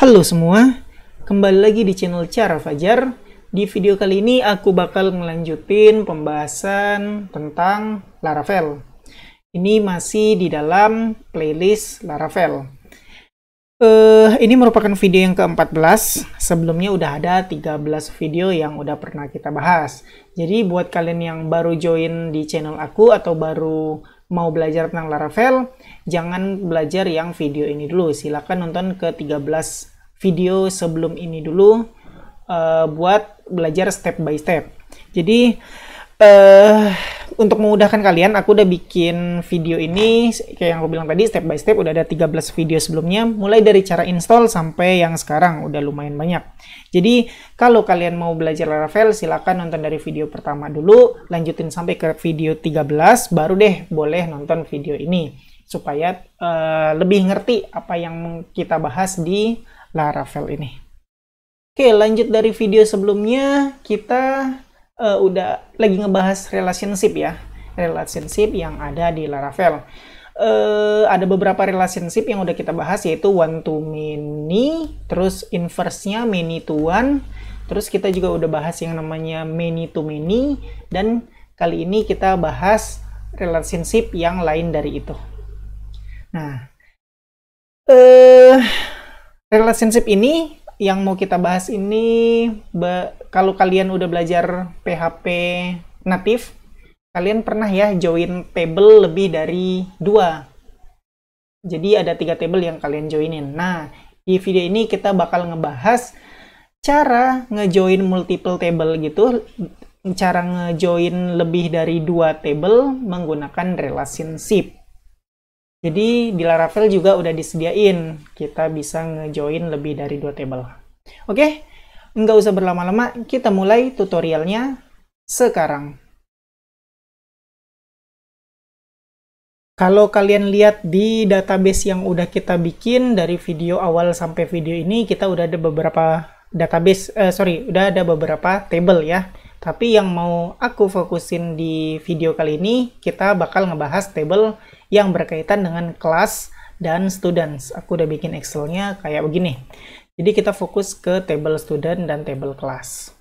Halo semua, kembali lagi di channel Cara Fajar. Di video kali ini aku bakal ngelanjutin pembahasan tentang Laravel. Ini masih di dalam playlist Laravel. Ini merupakan video yang ke-14. Sebelumnya udah ada 13 video yang udah pernah kita bahas. Jadi buat kalian yang baru join di channel aku atau baru mau belajar tentang Laravel, jangan belajar yang video ini dulu. Silahkan nonton ke 13 video sebelum ini dulu buat belajar step by step. Jadi untuk memudahkan kalian, aku udah bikin video ini kayak yang aku bilang tadi, step by step. Udah ada 13 video sebelumnya, mulai dari cara install sampai yang sekarang udah lumayan banyak. Jadi kalau kalian mau belajar Laravel, silakan nonton dari video pertama dulu, lanjutin sampai ke video 13, baru deh boleh nonton video ini supaya lebih ngerti apa yang kita bahas di Laravel ini. Oke, lanjut dari video sebelumnya, kita udah lagi ngebahas relationship ya, relationship yang ada di Laravel. Ada beberapa relationship yang udah kita bahas, yaitu one to many, terus inverse-nya many to one, terus kita juga udah bahas yang namanya many to many, dan kali ini kita bahas relationship yang lain dari itu. Nah, relationship ini yang mau kita bahas ini, kalau kalian udah belajar PHP native, kalian pernah ya join table lebih dari 2. Jadi ada 3 table yang kalian joinin. Nah, di video ini kita bakal ngebahas cara ngejoin multiple table gitu, cara ngejoin lebih dari 2 table menggunakan relationship. Jadi di Laravel juga udah disediain, kita bisa ngejoin lebih dari 2 table. Oke, nggak usah berlama-lama, kita mulai tutorialnya sekarang. Kalau kalian lihat di database yang udah kita bikin dari video awal sampai video ini, kita udah ada beberapa database, udah ada beberapa table ya. Tapi yang mau aku fokusin di video kali ini, kita bakal ngebahas table yang berkaitan dengan kelas dan students. Aku udah bikin Excel-nya kayak begini. Jadi kita fokus ke table student dan table kelas.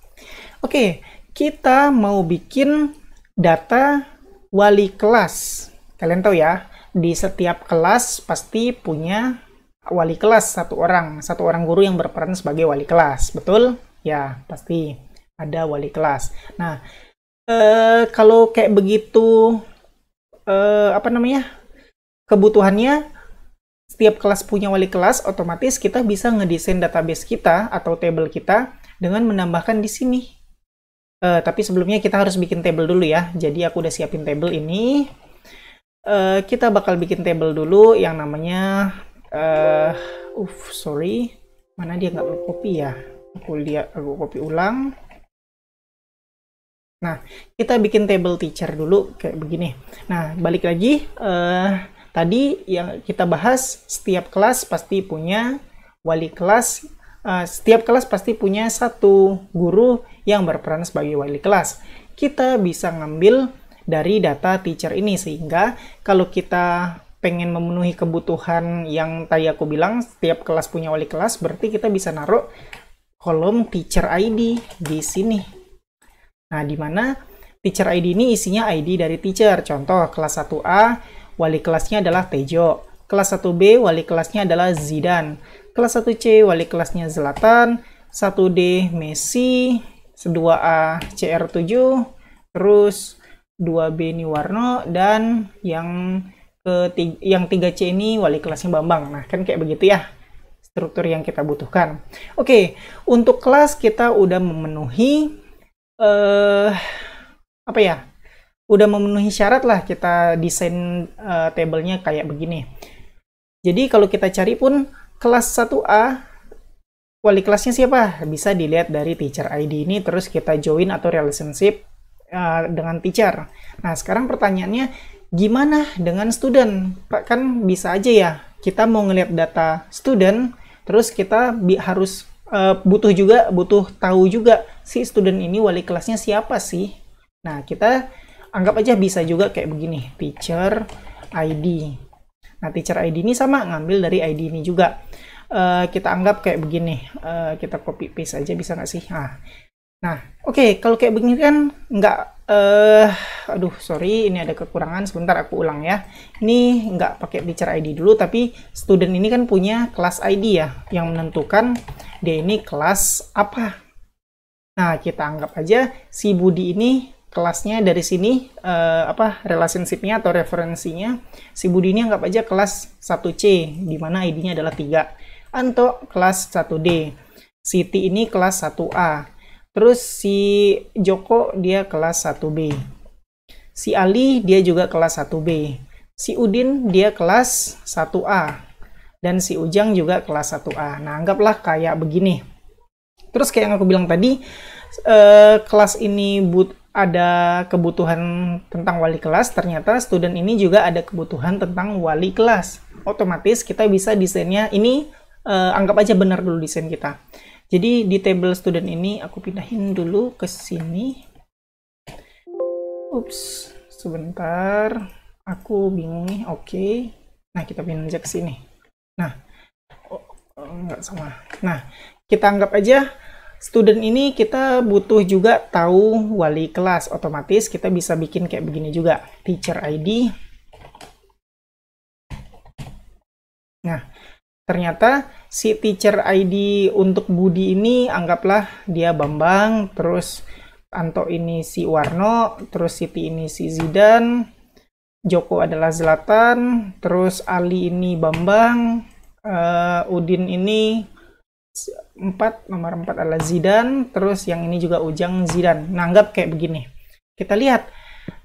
Oke, kita mau bikin data wali kelas. Kalian tahu ya, di setiap kelas pasti punya wali kelas satu orang guru yang berperan sebagai wali kelas. Betul? Ya, pasti ada wali kelas. Nah, kalau kayak begitu, kebutuhannya setiap kelas punya wali kelas, otomatis kita bisa ngedesain database kita atau table kita dengan menambahkan di sini. Tapi sebelumnya kita harus bikin table dulu ya. Jadi aku udah siapin table ini. Kita bakal bikin table dulu yang namanya, mana dia nggak copy ya? Aku copy ulang. Nah, kita bikin table teacher dulu kayak begini. Nah, balik lagi, tadi yang kita bahas, setiap kelas pasti punya wali kelas, setiap kelas pasti punya satu guru yang berperan sebagai wali kelas. Kita bisa ngambil dari data teacher ini, sehingga kalau kita pengen memenuhi kebutuhan yang tadi aku bilang, setiap kelas punya wali kelas, berarti kita bisa naruh kolom teacher ID di sini. Nah, di mana teacher ID ini isinya ID dari teacher. Contoh, kelas 1A, wali kelasnya adalah Tejo. Kelas 1B, wali kelasnya adalah Zidan. Kelas 1C, wali kelasnya Zlatan. 1D, Messi. 2A, CR7. Terus 2B ini Warno. Dan yang 3C ini wali kelasnya Bambang. Nah, kan kayak begitu ya struktur yang kita butuhkan. Oke, untuk kelas kita udah memenuhi udah memenuhi syarat lah, kita desain tabelnya kayak begini. Jadi kalau kita cari pun kelas 1A wali kelasnya siapa, bisa dilihat dari teacher ID ini, terus kita join atau relationship dengan teacher. Nah, sekarang pertanyaannya, gimana dengan student? Kan bisa aja ya, kita mau ngelihat data student, terus kita harus butuh tahu juga si student ini wali kelasnya siapa sih. Nah, kita anggap aja bisa juga kayak begini, teacher ID. Nah, teacher ID ini sama, ngambil dari ID ini juga. kita anggap kayak begini. Kita copy paste aja, bisa nggak sih? Nah, oke, kalau kayak begini kan nggak, aduh sorry, ini ada kekurangan, sebentar aku ulang ya. Ini nggak pakai teacher ID dulu, tapi student ini kan punya kelas ID ya, yang menentukan dia ini kelas apa. Nah, kita anggap aja si Budi ini kelasnya dari sini, relationship-nya atau referensinya, si Budi ini anggap aja kelas 1C, di mana ID-nya adalah 3. Anto kelas 1D, Siti ini kelas 1A. Terus si Joko dia kelas 1B. Si Ali dia juga kelas 1B. Si Udin dia kelas 1A. Dan si Ujang juga kelas 1A. Nah, anggaplah kayak begini. Terus kayak yang aku bilang tadi, kelas ini ada kebutuhan tentang wali kelas, ternyata student ini juga ada kebutuhan tentang wali kelas. Otomatis kita bisa desainnya, ini anggap aja benar dulu desain kita. Jadi di table student ini aku pindahin dulu ke sini. Ups, sebentar. Aku bingung nih. Oke. Nah, kita pindah aja ke sini. Nah, nggak sama. Nah, kita anggap aja student ini kita butuh juga tahu wali kelas. Otomatis kita bisa bikin kayak begini juga. Teacher ID. Nah, ternyata si teacher ID untuk Budi ini anggaplah dia Bambang, terus Anto ini si Warno, terus Siti ini si Zidan, Joko adalah Zlatan, terus Ali ini Bambang, Udin ini nomor 4 adalah Zidan, terus yang ini juga Ujang Zidan. Nah, anggap kayak begini. Kita lihat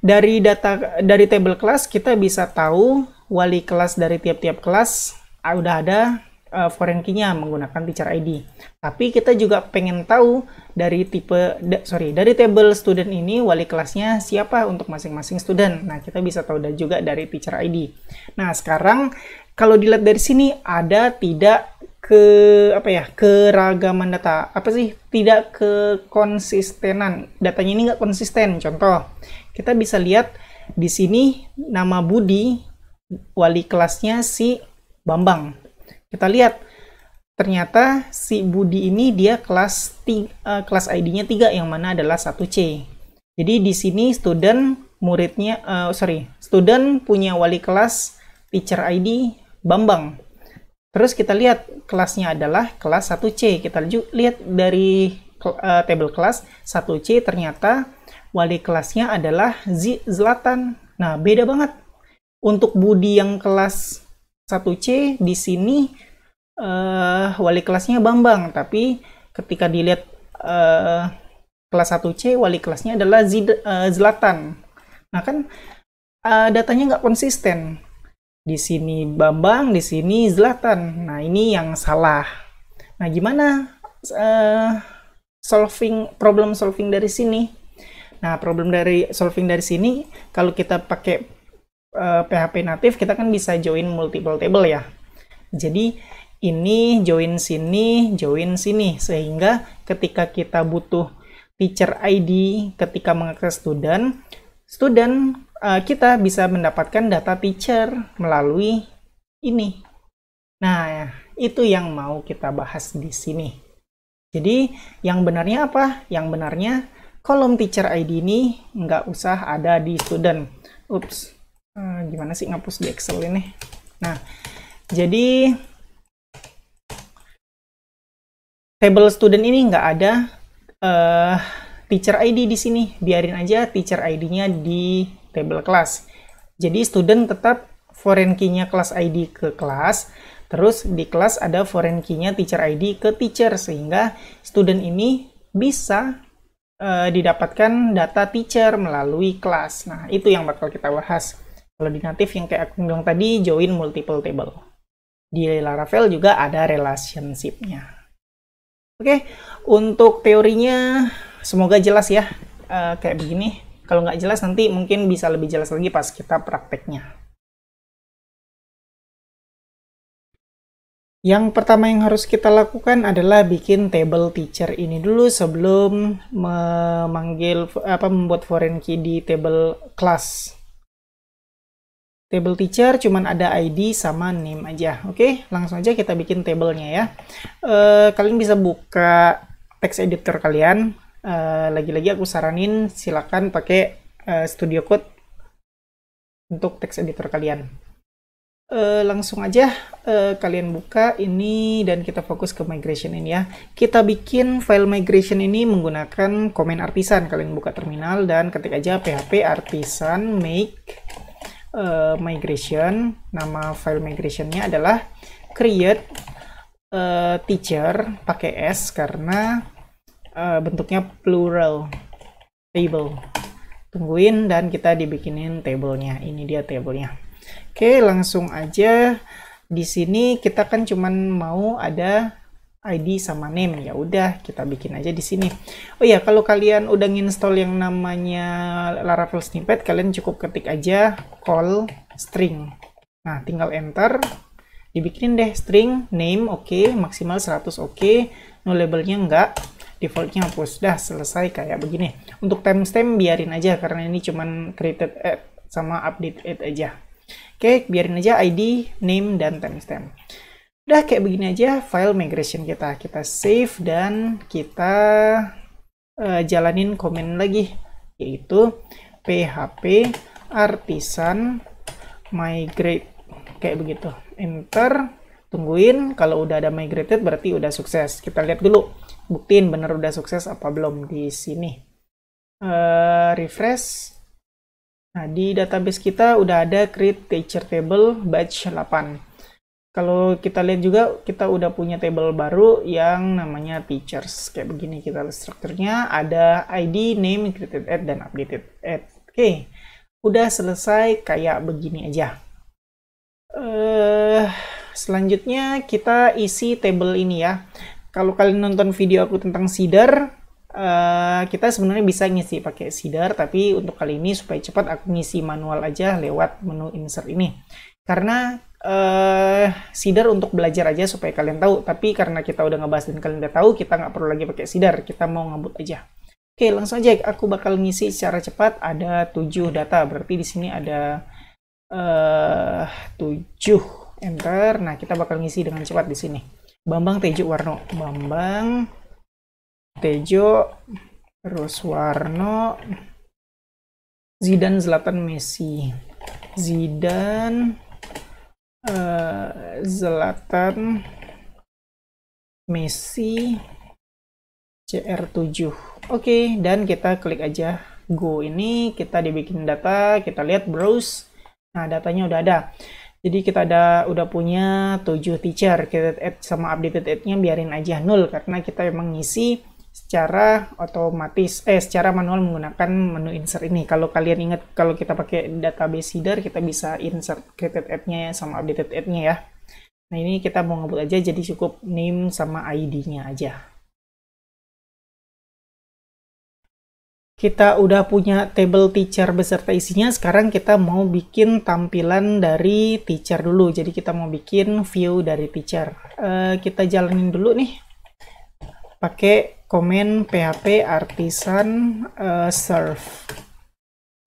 dari dari table kelas kita bisa tahu wali kelas dari tiap-tiap kelas. Udah ada foreign key-nya menggunakan teacher ID. Tapi kita juga pengen tahu dari dari table student ini wali kelasnya siapa untuk masing-masing student. Nah, kita bisa tahu juga dari teacher ID. Nah, sekarang kalau dilihat dari sini ada tidak keragaman data. Tidak kekonsistenan. Datanya ini nggak konsisten. Contoh, kita bisa lihat di sini nama Budi, wali kelasnya si Bambang. Kita lihat ternyata si Budi ini dia kelas ID-nya 3 yang mana adalah 1C. Jadi di sini student punya wali kelas teacher ID Bambang. Terus kita lihat kelasnya adalah kelas 1C. Kita lihat dari table kelas 1C ternyata wali kelasnya adalah Zlatan. Nah, beda banget. Untuk Budi yang kelas 1C di sini wali kelasnya Bambang, tapi ketika dilihat kelas 1C wali kelasnya adalah Zlatan. Nah, kan datanya nggak konsisten. Di sini Bambang, di sini Zlatan. Nah, ini yang salah. Nah, gimana problem solving dari sini? Nah, solving dari sini kalau kita pakai PHP native, kita kan bisa join multiple table ya. Jadi ini join sini, sehingga ketika kita butuh teacher ID ketika mengakses student, kita bisa mendapatkan data teacher melalui ini. Nah, itu yang mau kita bahas di sini. Jadi yang benarnya apa? Yang benarnya kolom teacher ID ini nggak usah ada di student. Ups. Gimana sih ngapus di Excel ini? Nah, jadi table student ini nggak ada teacher ID di sini. Biarin aja teacher ID-nya di table kelas. Jadi student tetap foreign key-nya kelas ID ke kelas, terus di kelas ada foreign key-nya teacher ID ke teacher, sehingga student ini bisa didapatkan data teacher melalui kelas. Nah, itu yang bakal kita bahas. Kalau di native yang kayak aku bilang tadi, join multiple table. Di Laravel juga ada relationship-nya. Oke, untuk teorinya semoga jelas ya, kayak begini. Kalau nggak jelas nanti mungkin bisa lebih jelas lagi pas kita prakteknya. Yang pertama yang harus kita lakukan adalah bikin table teacher ini dulu sebelum membuat foreign key di table class. Table teacher cuman ada ID sama name aja. Oke, langsung aja kita bikin tabelnya ya. Kalian bisa buka text editor kalian. Lagi-lagi aku saranin silakan pakai Studio Code untuk text editor kalian. Langsung aja kalian buka ini dan kita fokus ke migration ini ya. Kita bikin file migration ini menggunakan command artisan. Kalian buka terminal dan ketik aja php artisan make migration. Nama file migrationnya adalah create teacher pakai S karena bentuknya plural table. Tungguin dan kita dibikinin tabelnya. Ini dia tabelnya. Oke, langsung aja. Di sini kita kan cuman mau ada ID sama name. Ya udah, kita bikin aja di sini. Oh ya, kalau kalian udah nginstall yang namanya Laravel Snippet, kalian cukup ketik aja call string. Nah, tinggal enter. Dibikinin deh string name oke, maksimal 100 oke, no labelnya enggak. Defaultnya hapus. Dah selesai kayak begini. Untuk timestamp biarin aja karena ini cuman created add sama update add aja. Oke, biarin aja ID, name, dan timestamp. Udah kayak begini aja file migration kita. Kita save dan kita jalanin komen lagi, yaitu php artisan migrate. Kayak begitu. Enter, tungguin. Kalau udah ada migrated berarti udah sukses. Kita lihat dulu, buktiin bener udah sukses apa belum di sini. Refresh. Nah, di database kita udah ada create teacher table batch 8. Kalau kita lihat juga, kita udah punya table baru yang namanya teachers. Kayak begini kita lihat strukturnya, ada ID, name, created add, dan updated add. Oke, udah selesai kayak begini aja. Selanjutnya kita isi table ini ya. Kalau kalian nonton video aku tentang Seeder, kita sebenarnya bisa ngisi pakai Seeder, tapi untuk kali ini supaya cepat aku ngisi manual aja lewat menu insert ini. Karena Seeder untuk belajar aja supaya kalian tahu, tapi karena kita udah ngebahas dan kalian udah tahu, kita nggak perlu lagi pakai Seeder, kita mau ngebut aja. Oke, langsung aja aku bakal ngisi secara cepat. Ada 7 data, berarti di sini ada 7. Enter. Nah, kita bakal ngisi dengan cepat di sini. Bambang Tejo Warno. Bambang Tejo, terus Warno, Zidane Zlatan Messi, Zidane Zlatan Messi CR7. Oke, dan kita klik aja go. Ini kita dibikin data, kita lihat browse. Nah, datanya udah ada. Jadi kita udah punya 7 teacher. Created add sama updated add-nya biarin aja 0 karena kita emang ngisi secara otomatis, secara manual menggunakan menu insert ini. Kalau kalian ingat, kalau kita pakai database Seeder, kita bisa insert created add-nya sama updated add-nya ya. Nah, ini kita mau ngebut aja, jadi cukup name sama ID-nya aja. Kita udah punya table teacher beserta isinya, sekarang kita mau bikin tampilan dari teacher dulu. Jadi kita mau bikin view dari teacher. Kita jalanin dulu nih. Pakai komen php artisan serve.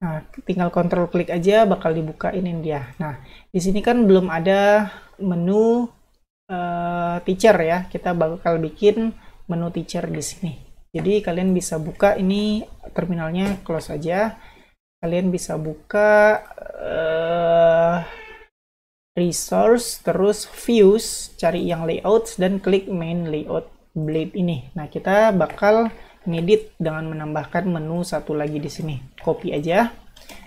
Nah, tinggal kontrol klik aja bakal dibuka ini dia. Nah, di sini kan belum ada menu teacher ya. Kita bakal bikin menu teacher di sini. Jadi kalian bisa buka ini terminalnya, close aja. Kalian bisa buka resource, terus views, cari yang layouts dan klik main layout blade ini. Nah, kita bakal ngedit dengan menambahkan menu satu lagi di sini. Copy aja,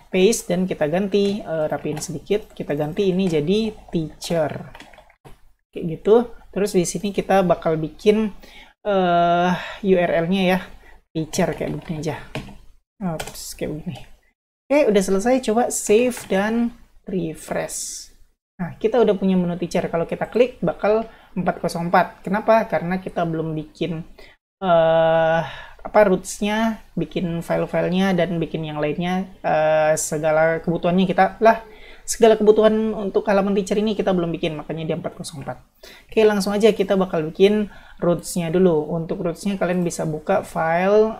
paste dan kita ganti, rapiin sedikit. Kita ganti ini jadi teacher. Kayak gitu. Terus di sini kita bakal bikin URL-nya ya, teacher kayak begini aja. Oops, kayak begini. Oke, udah selesai. Coba save dan refresh. Nah, kita udah punya menu teacher. Kalau kita klik bakal 404. Kenapa? Karena kita belum bikin roots-nya, bikin file-filenya dan bikin yang lainnya, segala kebutuhannya segala kebutuhan untuk halaman teacher ini kita belum bikin, makanya dia 404. Oke, langsung aja kita bakal bikin roots-nya dulu. Untuk roots-nya kalian bisa buka file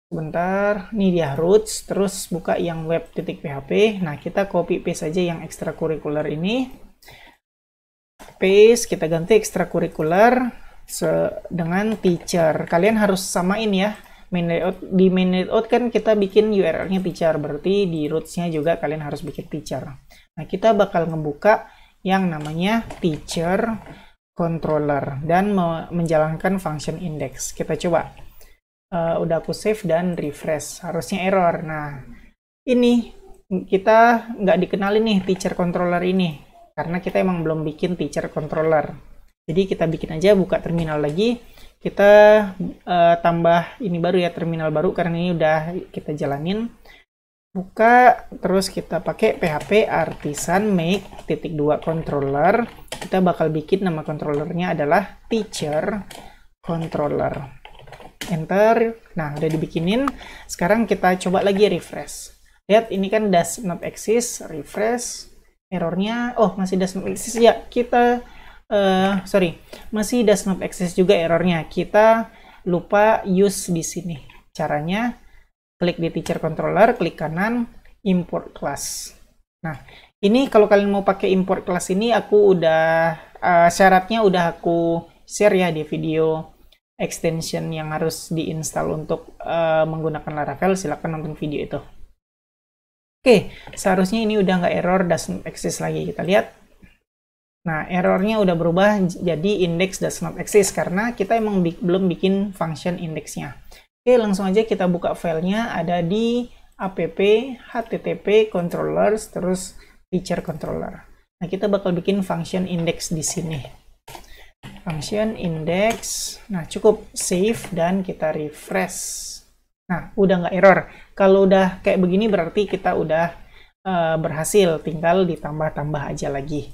Sebentar, ini dia roots, terus buka yang web.php. Nah, kita copy paste aja yang ekstrakurikuler ini. Paste, kita ganti ekstrakurikuler dengan teacher. Kalian harus samain ya. Main layout, di main layout kan kita bikin URL-nya teacher, berarti di roots-nya juga kalian harus bikin teacher. Nah, kita bakal ngebuka yang namanya teacher controller dan menjalankan function index. Kita coba. Udah aku save dan refresh, harusnya error. Nah, ini kita nggak dikenalin nih teacher controller ini karena kita emang belum bikin teacher controller. Jadi kita bikin aja, buka terminal lagi, kita tambah ini baru ya, terminal baru karena ini udah kita jalanin. Buka, terus kita pakai php artisan make .2 controller. Kita bakal bikin nama controllernya adalah teacher controller. Enter. Nah, udah dibikinin. Sekarang kita coba lagi refresh. Lihat, ini kan does not exist. Refresh. Errornya, oh masih does not exist ya. Kita masih does not exist juga errornya. Kita lupa use di sini. Caranya, klik di teacher controller, klik kanan, import class. Nah, ini kalau kalian mau pakai import class ini, aku udah syaratnya udah aku share ya di video extension yang harus diinstal untuk menggunakan Laravel. Silahkan nonton video itu. Oke, seharusnya ini udah nggak error, does not exist lagi. Kita lihat. Nah, errornya udah berubah jadi index does not exist karena kita emang belum bikin function indexnya. Oke, langsung aja kita buka filenya. Ada di app http controllers terus teacher controller. Nah, kita bakal bikin function index di sini. Function index. Nah, cukup save dan kita refresh. Nah, udah nggak error. Kalau udah kayak begini berarti kita udah berhasil. Tinggal ditambah-tambah aja lagi.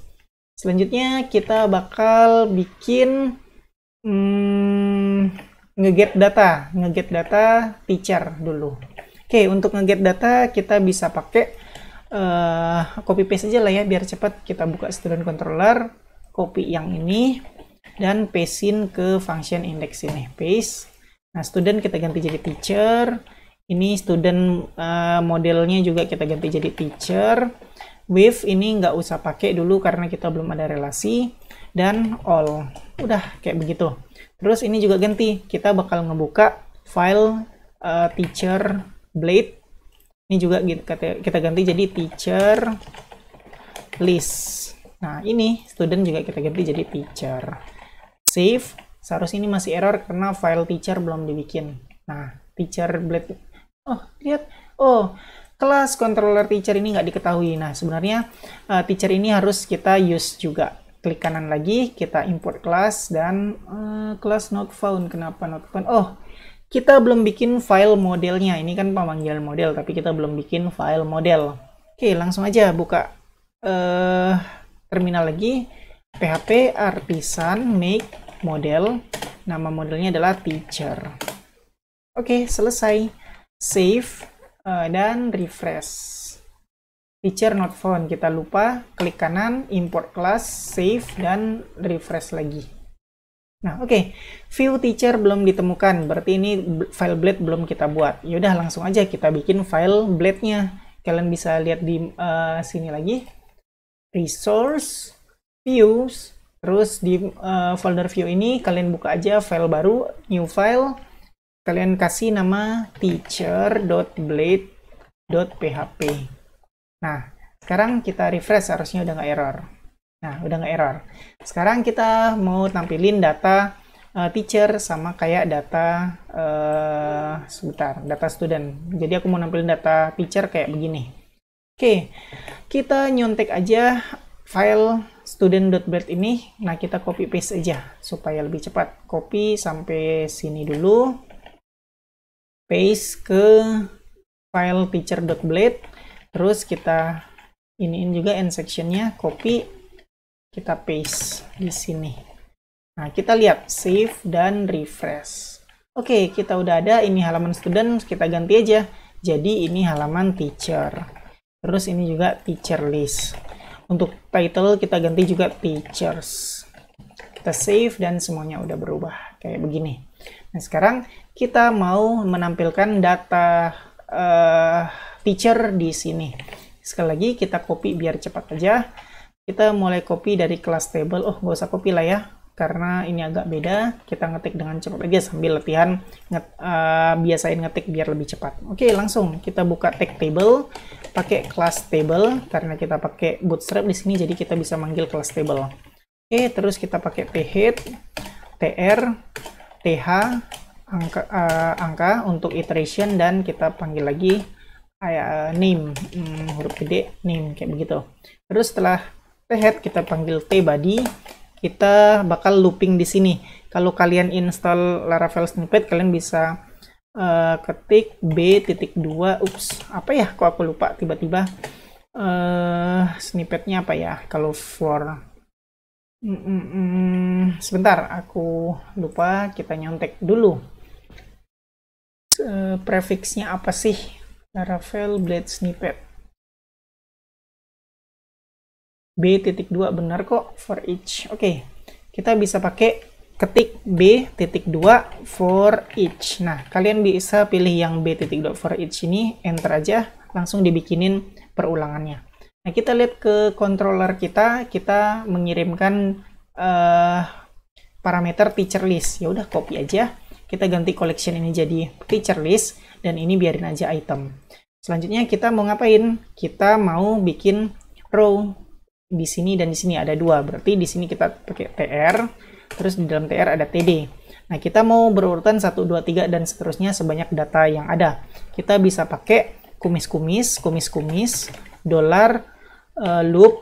Selanjutnya kita bakal bikin nge-get data teacher dulu. Oke, untuk nge-get data kita bisa pakai copy paste aja lah ya biar cepat. Kita buka student controller, copy yang ini dan pastein ke function index ini. Paste. Nah, student kita ganti jadi teacher. Ini student modelnya juga kita ganti jadi teacher. With ini nggak usah pakai dulu karena kita belum ada relasi. Dan all. Udah kayak begitu. Terus ini juga ganti. Kita bakal ngebuka file teacher blade. Ini juga kita ganti jadi teacher list. Nah, ini student juga kita ganti jadi teacher. Save. Seharusnya ini masih error karena file teacher belum dibikin. Nah, teacher blade. Oh, lihat. Oh, kelas controller teacher ini nggak diketahui. Nah, sebenarnya teacher ini harus kita use juga. Klik kanan lagi, kita import class dan class not found. Kenapa not found? Oh, kita belum bikin file modelnya. Ini kan pemanggilan model, tapi kita belum bikin file model. Oke, langsung aja buka terminal lagi. PHP artisan make model. Nama modelnya adalah teacher. Oke, selesai. Save dan refresh. Teacher not found, kita lupa, klik kanan, import class, save, dan refresh lagi. Nah, oke. View teacher belum ditemukan, berarti ini file blade belum kita buat. Yaudah, langsung aja kita bikin file blade-nya. Kalian bisa lihat di sini lagi. Resource, views, terus di folder view ini kalian buka aja file baru, new file. Kalian kasih nama teacher.blade.php. Nah, sekarang kita refresh, harusnya udah nggak error. Nah, udah nggak error. Sekarang kita mau tampilin data teacher sama kayak data, data student. Jadi aku mau nampilin data teacher kayak begini. Oke, kita nyontek aja file student.blade ini. Nah, kita copy paste aja supaya lebih cepat. Copy sampai sini dulu. Paste ke file teacher.blade. Terus kita iniin juga end sectionnya, copy, kita paste di sini. Nah, kita lihat save dan refresh. Oke, kita udah ada. Ini halaman student, kita ganti aja. Jadi ini halaman teacher. Terus ini juga teacher list. Untuk title kita ganti juga teachers. Kita save dan semuanya udah berubah kayak begini. Nah, sekarang kita mau menampilkan data teacher di sini. Sekali lagi kita copy biar cepat aja. Kita mulai copy dari class table. Oh, nggak usah copy lah ya, karena ini agak beda. Kita ngetik dengan cepat aja sambil latihan biasain ngetik biar lebih cepat. Oke, langsung kita buka tag table, pakai class table karena kita pakai bootstrap di sini, jadi kita bisa manggil class table. Oke, terus kita pakai thead, tr, th, angka untuk iteration, dan kita panggil lagi name, huruf gede, name, kayak begitu. Terus setelah thead kita panggil tbody, kita bakal looping di sini. Kalau kalian install Laravel snippet, kalian bisa ketik b.2, apa ya, kok aku lupa tiba-tiba snippetnya apa ya, kalau for sebentar, aku lupa, kita nyontek dulu. Prefixnya apa sih? Laravel blade snippet b.2, benar kok, for each. Oke, kita bisa pakai ketik b.2 for each. Nah, kalian bisa pilih yang b.2 for each ini, enter aja, langsung dibikinin perulangannya. Nah, kita lihat ke controller kita mengirimkan parameter teacher list. Ya udah, copy aja. Kita ganti collection ini jadi teacher list, dan ini biarin aja item. Selanjutnya kita mau ngapain? Kita mau bikin row di sini dan di sini ada dua. Berarti di sini kita pakai tr, terus di dalam tr ada td. Nah, kita mau berurutan 1, 2, 3 dan seterusnya sebanyak data yang ada. Kita bisa pakai kumis-kumis, $loop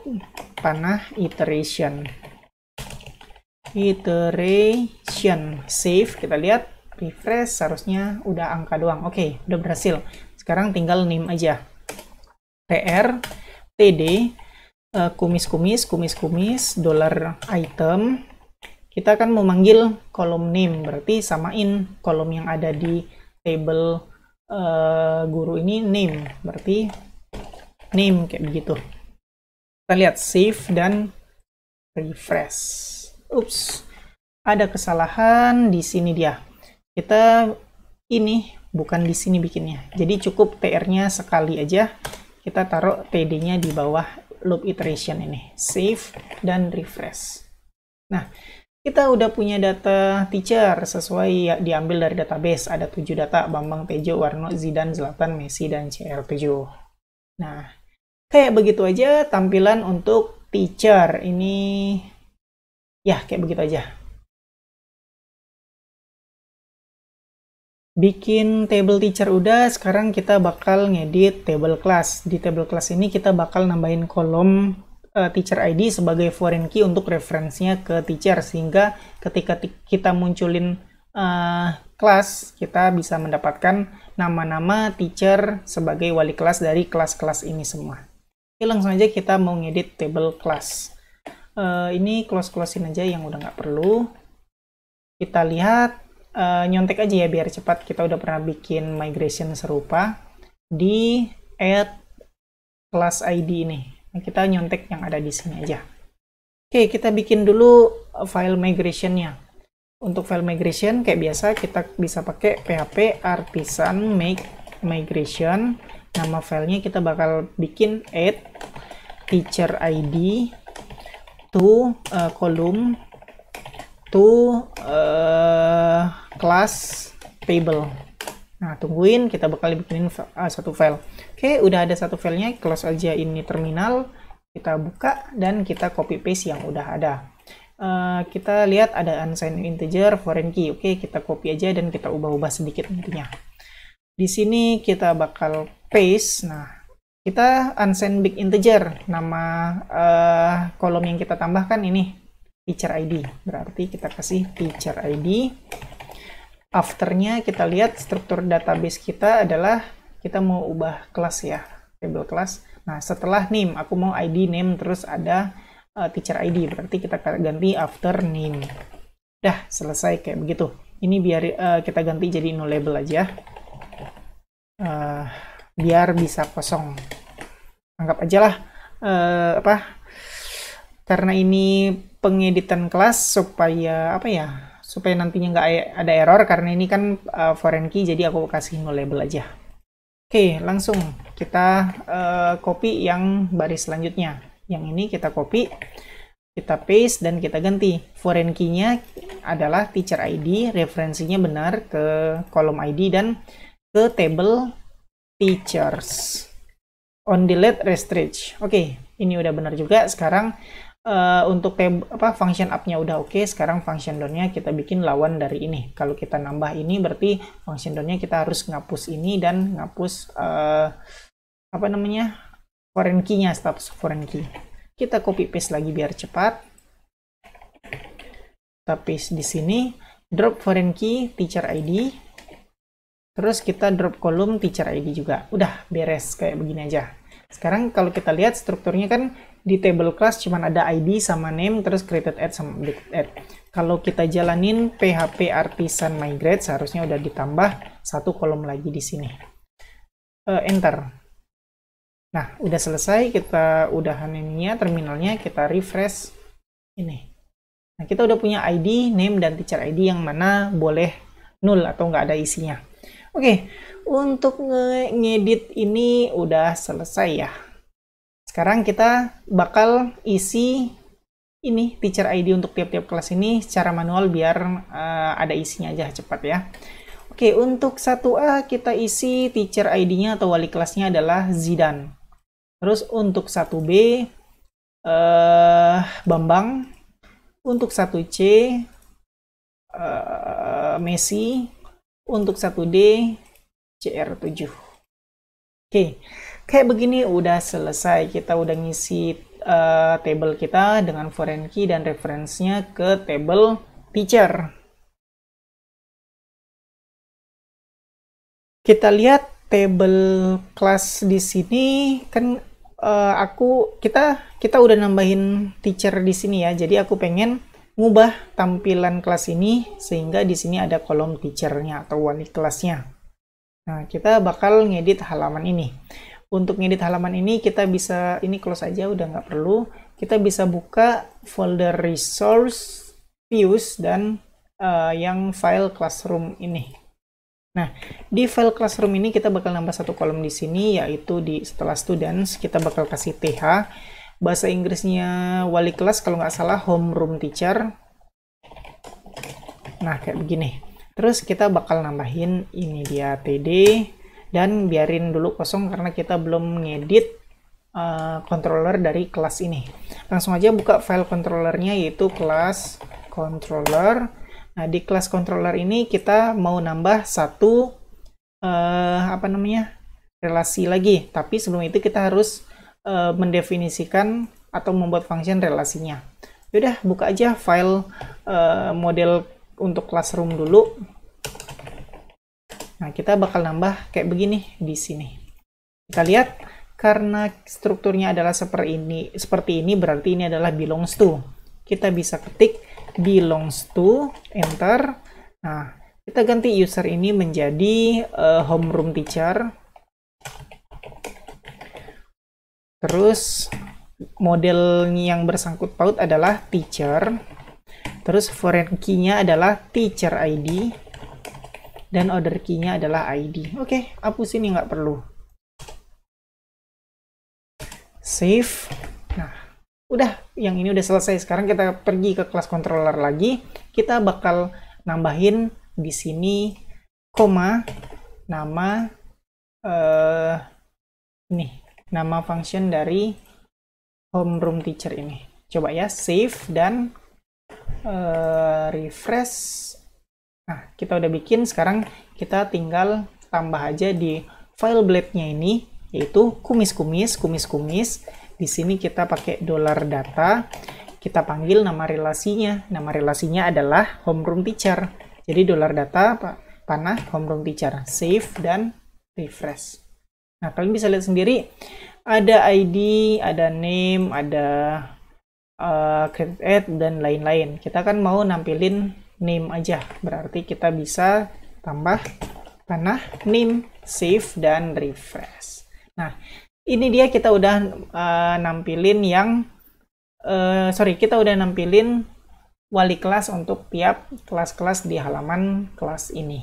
panah iteration. Save, kita lihat, refresh, seharusnya udah angka doang. Oke, udah berhasil. Sekarang tinggal name aja. tr, td, kumis-kumis, $item. Kita akan memanggil kolom name, berarti samain kolom yang ada di table guru ini name, berarti name, kayak begitu. Kita lihat, save dan refresh. Ada kesalahan di sini dia. Kita ini bukan di sini bikinnya, jadi cukup tr-nya sekali aja. Kita taruh td-nya di bawah loop iteration ini. Save dan refresh. Nah, kita udah punya data teacher sesuai diambil dari database. Ada 7 data, Bambang, Tejo, Warno, Zidan, Zlatan, Messi, dan CR7. Nah, kayak begitu aja tampilan untuk teacher. Ini ya kayak begitu aja. Bikin table teacher udah, sekarang kita bakal ngedit table class. Di table class ini kita bakal nambahin kolom teacher ID sebagai foreign key untuk referensinya ke teacher, sehingga ketika kita munculin kelas, kita bisa mendapatkan nama-nama teacher sebagai wali kelas dari kelas-kelas ini semua. Oke, langsung aja kita mau ngedit table class. Ini close-closein aja yang udah nggak perlu. Kita lihat, nyontek aja ya biar cepat. Kita udah pernah bikin migration serupa di add class ID ini. Nah, kita nyontek yang ada di sini aja. Oke, kita bikin dulu file migration-nya. Untuk file migration kayak biasa kita bisa pakai php artisan make migration. Nama filenya kita bakal bikin add teacher ID to column to class table. Nah, tungguin, kita bakal bikinin satu file. Oke, udah ada satu filenya, close aja ini terminal, kita buka dan kita copy paste yang udah ada. Kita lihat ada unsigned integer foreign key. Oke, kita copy aja dan kita ubah-ubah sedikit intinya. Di sini kita bakal paste. Nah, kita unsigned big integer, nama kolom yang kita tambahkan ini teacher ID, berarti kita kasih teacher ID. Afternya kita lihat struktur database kita adalah kita mau ubah kelas ya, table class. Nah, setelah name aku mau ID name terus ada teacher ID, berarti kita ganti after name. Dah selesai kayak begitu. Ini biar kita ganti jadi nullable aja, biar bisa kosong. Anggap aja lah karena ini pengeditan kelas supaya supaya nantinya nggak ada error, karena ini kan foreign key, jadi aku kasih no label aja. Oke, langsung kita copy yang baris selanjutnya. Yang ini kita copy, kita paste, dan kita ganti. Foreign key-nya adalah teacher ID, referensinya benar ke kolom ID dan ke table teachers. On delete restrict. Oke, ini udah benar juga. Sekarang untuk function up-nya udah oke. Sekarang function down-nya kita bikin lawan dari ini. Kalau kita nambah ini berarti function down-nya kita harus ngapus ini dan ngapus foreign key-nya, status foreign key. Kita copy paste lagi biar cepat. Kita paste di sini, drop foreign key teacher ID. Terus kita drop kolom teacher ID juga. Udah beres kayak begini aja. Sekarang kalau kita lihat strukturnya kan di table class cuma ada ID sama name, terus created add sama updated add. Kalau kita jalanin PHP Artisan Migrate, seharusnya udah ditambah satu kolom lagi di sini. Enter. Nah, udah selesai. Kita udahan ininya, terminalnya, kita refresh ini. Nah, kita udah punya ID, name, dan teacher ID yang mana boleh null atau nggak ada isinya. Oke, untuk ngedit ini udah selesai ya. Sekarang kita bakal isi ini teacher ID untuk tiap-tiap kelas ini secara manual biar ada isinya aja cepat ya. Oke, untuk 1A kita isi teacher ID-nya atau wali kelasnya adalah Zidan. Terus untuk 1B Bambang. Untuk 1C Messi. Untuk 1D CR7. Oke. Kayak begini udah selesai. Kita udah ngisi table kita dengan foreign key dan referensinya ke table teacher. Kita lihat table class di sini kan kita udah nambahin teacher di sini ya. Jadi aku pengen ngubah tampilan kelas ini sehingga di sini ada kolom teachernya atau wali kelasnya. Nah, kita bakal ngedit halaman ini. Untuk ngedit halaman ini kita bisa, ini close aja udah nggak perlu. Kita bisa buka folder resource, views, dan yang file classroom ini. Nah, di file classroom ini kita bakal nambah satu kolom di sini, yaitu setelah students kita bakal kasih TH. Bahasa Inggrisnya wali kelas kalau nggak salah homeroom teacher. Nah, kayak begini. Terus kita bakal nambahin ini dia TD. Dan biarin dulu kosong karena kita belum ngedit controller dari kelas ini. Langsung aja buka file controllernya, yaitu class controller. Nah, di class controller ini kita mau nambah satu relasi lagi. Tapi sebelum itu kita harus mendefinisikan atau membuat function relasinya. Yaudah, buka aja file model untuk classroom dulu. Nah, kita bakal nambah kayak begini di sini. Kita lihat, karena strukturnya adalah seperti ini berarti ini adalah belongs to. Kita bisa ketik belongs to, enter. Nah, kita ganti user ini menjadi homeroom teacher. Terus model yang bersangkut paut adalah teacher. Terus foreign key-nya adalah teacher ID. Dan order key-nya adalah ID. Oke, hapus ini nggak perlu. Save. Nah, udah. Yang ini udah selesai. Sekarang kita pergi ke class controller lagi. Kita bakal nambahin di sini koma nama nama function dari homeroom teacher ini. Coba ya, save dan refresh. Nah, kita udah bikin. Sekarang kita tinggal tambah aja di file blade-nya ini, yaitu kumis-kumis. Di sini kita pakai $data. Kita panggil nama relasinya. Nama relasinya adalah homeroom teacher. Jadi $data panah homeroom teacher. Save dan refresh. Nah, kalian bisa lihat sendiri ada ID, ada name, ada create add, dan lain-lain. Kita kan mau nampilin name aja, berarti kita bisa tambah panah name, save, dan refresh. Nah, ini dia kita udah nampilin wali kelas untuk tiap kelas-kelas di halaman kelas ini.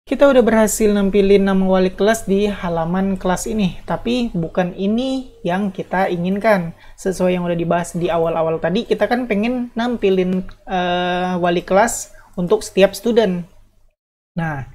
Kita udah berhasil nampilin nama wali kelas di halaman kelas ini, tapi bukan ini yang kita inginkan. Sesuai yang udah dibahas di awal-awal tadi, kita kan pengen nampilin wali kelas untuk setiap student. Nah,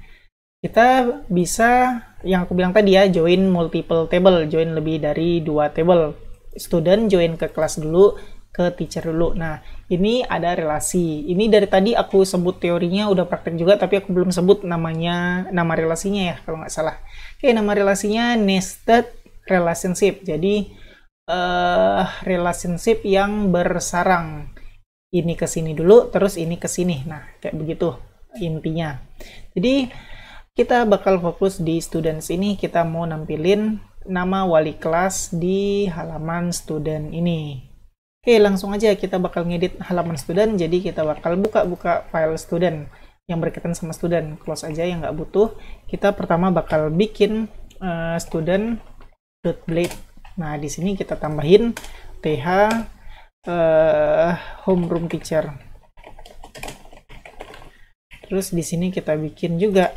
kita bisa, yang aku bilang tadi ya, join multiple table, join lebih dari 2 table. Student join ke kelas dulu, ke teacher dulu. Nah, ini ada relasi. Ini dari tadi aku sebut teorinya, udah praktek juga, tapi aku belum sebut nama relasinya ya, kalau nggak salah. Oke, nama relasinya nested relationship. Jadi, relationship yang bersarang. Ini ke sini dulu, terus ini ke sini. Nah, kayak begitu intinya. Jadi, kita bakal fokus di students ini, kita mau nampilin nama wali kelas di halaman student ini. Oke, langsung aja kita bakal ngedit halaman student, jadi kita bakal buka file student yang berkaitan sama student. Close aja yang nggak butuh. Kita pertama bakal bikin student.blade. Nah, di sini kita tambahin th homeroom teacher. Terus di sini kita bikin juga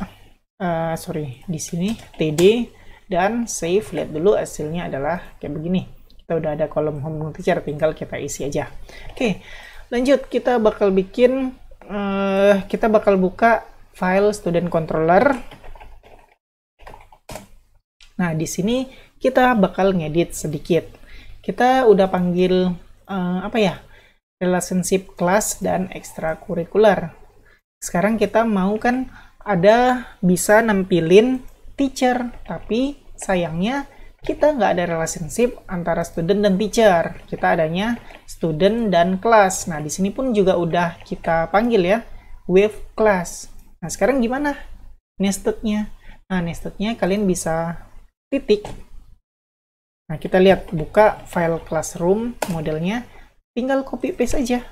di sini td dan save. Lihat dulu hasilnya adalah kayak begini. Kita udah ada kolom homeroom teacher, tinggal kita isi aja. Oke, lanjut kita bakal bikin kita bakal buka file student controller. Nah, di sini kita bakal ngedit sedikit. Kita udah panggil relationship kelas dan ekstrakurikuler. Sekarang kita mau kan bisa nampilin teacher, tapi sayangnya kita nggak ada relationship antara student dan teacher. Kita adanya student dan kelas. Nah, di sini pun juga udah kita panggil ya, with class. Nah, sekarang gimana nested-nya? Nah, nested-nya kalian bisa titik. Nah, kita lihat, buka file classroom modelnya, tinggal copy paste aja.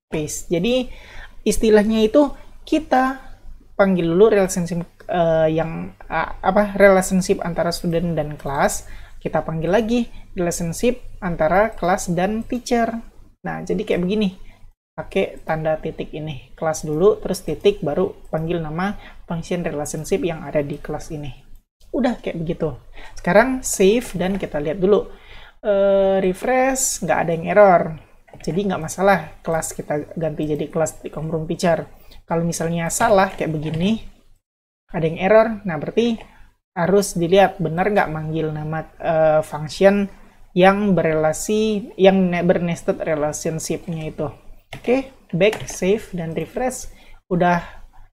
Paste. Jadi, istilahnya itu kita panggil dulu relationship relationship antara student dan kelas, kita panggil lagi relationship antara kelas dan teacher. Nah, jadi kayak begini, pakai tanda titik ini, kelas dulu, terus titik, baru panggil nama function relationship yang ada di kelas ini. Udah kayak begitu. Sekarang save dan kita lihat dulu, refresh, nggak ada yang error. Jadi nggak masalah, kelas kita ganti jadi kelas homeroom teacher. Kalau misalnya salah kayak begini, ada yang error, nah berarti harus dilihat benar nggak manggil nama function yang bernested relationship-nya itu. Oke, back, save, dan refresh, udah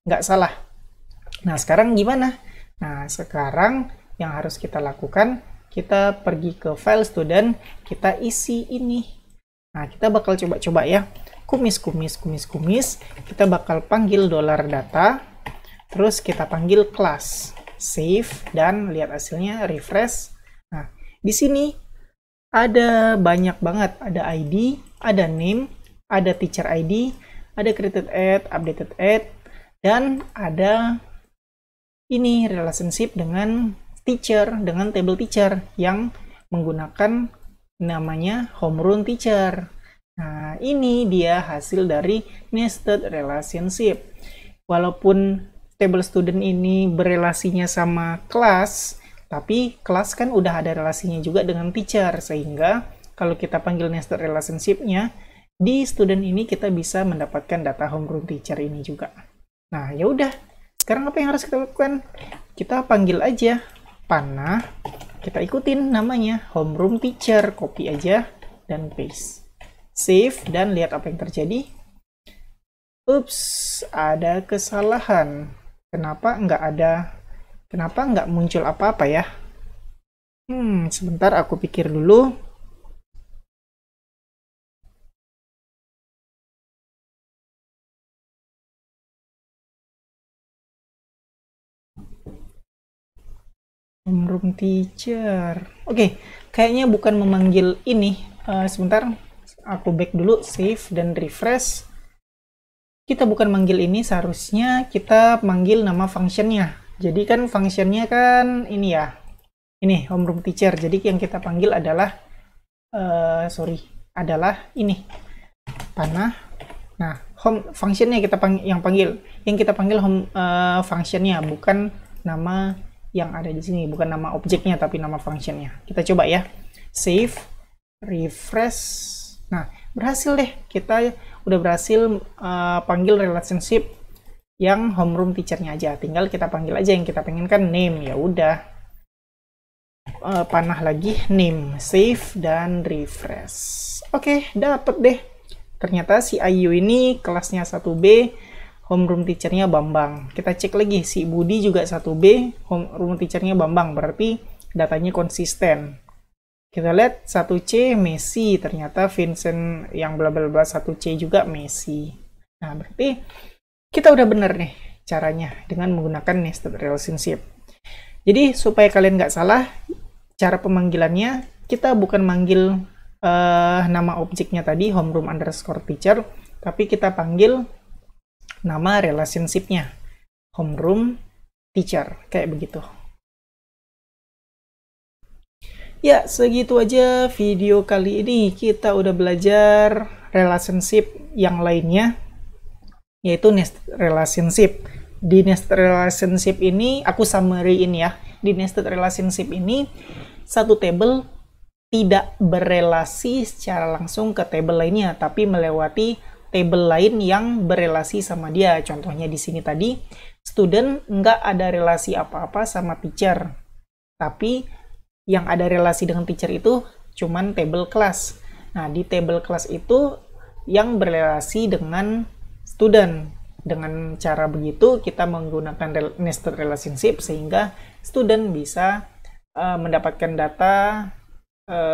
nggak salah. Nah, sekarang gimana? Nah, sekarang yang harus kita lakukan, kita pergi ke file student, kita isi ini. Nah, kita bakal coba-coba ya, kumis, kita bakal panggil $data, terus kita panggil kelas, save, dan lihat hasilnya, refresh. Nah, di sini ada banyak banget, ada ID, ada name, ada teacher ID, ada created add, updated add, dan ada ini relationship dengan teacher, dengan table teacher yang menggunakan namanya homeroom teacher. Nah, ini dia hasil dari nested relationship. Walaupun table student ini berelasinya sama kelas, tapi kelas kan udah ada relasinya juga dengan teacher, sehingga kalau kita panggil nested relationship-nya, di student ini kita bisa mendapatkan data homeroom teacher ini juga. Nah, ya udah. Sekarang apa yang harus kita lakukan? Kita panggil aja panah, kita ikutin namanya homeroom teacher, copy aja dan paste. Save dan lihat apa yang terjadi. Ups, ada kesalahan. Kenapa nggak muncul apa-apa ya? Sebentar aku pikir dulu. Homeroom teacher. Oke, kayaknya bukan memanggil ini. Sebentar, aku back dulu, save dan refresh. Kita bukan manggil ini, seharusnya kita manggil nama functionnya. Jadi kan functionnya kan ini ya, ini homeroom teacher. Jadi yang kita panggil adalah adalah ini, panah. Nah, home functionnya yang kita panggil home functionnya, bukan nama yang ada di sini, bukan nama objeknya, tapi nama functionnya. Kita coba ya, save, refresh. Nah, berhasil deh, kita udah berhasil panggil relationship yang homeroom teachernya aja. Tinggal kita panggil aja yang kita pengen kan, name, ya udah. Panah lagi, name, save, dan refresh. Oke, dapet deh. Ternyata si Ayu ini kelasnya 1B, homeroom teachernya Bambang. Kita cek lagi, si Budi juga 1B, homeroom teachernya Bambang. Berarti datanya konsisten. Kita lihat 1C Messi, ternyata Vincent yang bla bla bla 1C juga Messi. Nah, berarti kita udah bener nih caranya dengan menggunakan nested relationship. Jadi supaya kalian nggak salah, cara pemanggilannya kita bukan manggil nama objeknya tadi homeroom underscore teacher, tapi kita panggil nama relationship-nya homeroom teacher, kayak begitu. Ya, segitu aja video kali ini. Kita udah belajar relationship yang lainnya, yaitu nested relationship. Di nested relationship ini, aku summary-in ya. Di nested relationship ini, satu table tidak berelasi secara langsung ke table lainnya, tapi melewati table lain yang berelasi sama dia. Contohnya di sini tadi, student nggak ada relasi apa-apa sama teacher, tapi yang ada relasi dengan teacher itu cuman table class. Nah, di table class itu yang berrelasi dengan student. Dengan cara begitu, kita menggunakan nested relationship sehingga student bisa mendapatkan data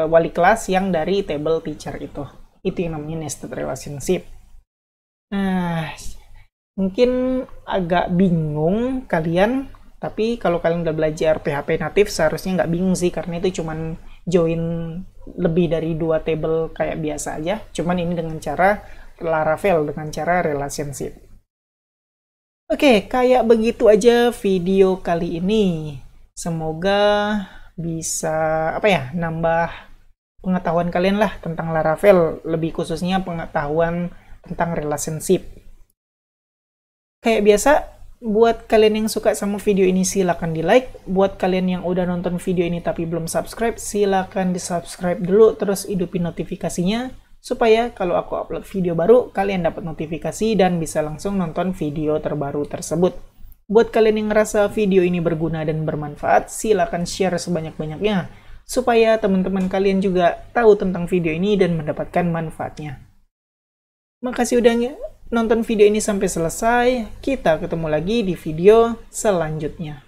wali kelas yang dari table teacher itu. Itu yang namanya nested relationship. Nah, mungkin agak bingung kalian, tapi kalau kalian udah belajar PHP native seharusnya nggak bingung sih, karena itu cuman join lebih dari 2 table kayak biasa aja. Cuman ini dengan cara Laravel, dengan cara relationship. Oke, kayak begitu aja video kali ini. Semoga bisa nambah pengetahuan kalian lah tentang Laravel, lebih khususnya pengetahuan tentang relationship. Kayak biasa, buat kalian yang suka sama video ini silahkan di like. Buat kalian yang udah nonton video ini tapi belum subscribe, silahkan di subscribe dulu, terus hidupin notifikasinya supaya kalau aku upload video baru kalian dapat notifikasi dan bisa langsung nonton video terbaru tersebut. Buat kalian yang ngerasa video ini berguna dan bermanfaat, silahkan share sebanyak-banyaknya supaya teman-teman kalian juga tahu tentang video ini dan mendapatkan manfaatnya. Makasih udah nonton video ini sampai selesai. Kita ketemu lagi di video selanjutnya.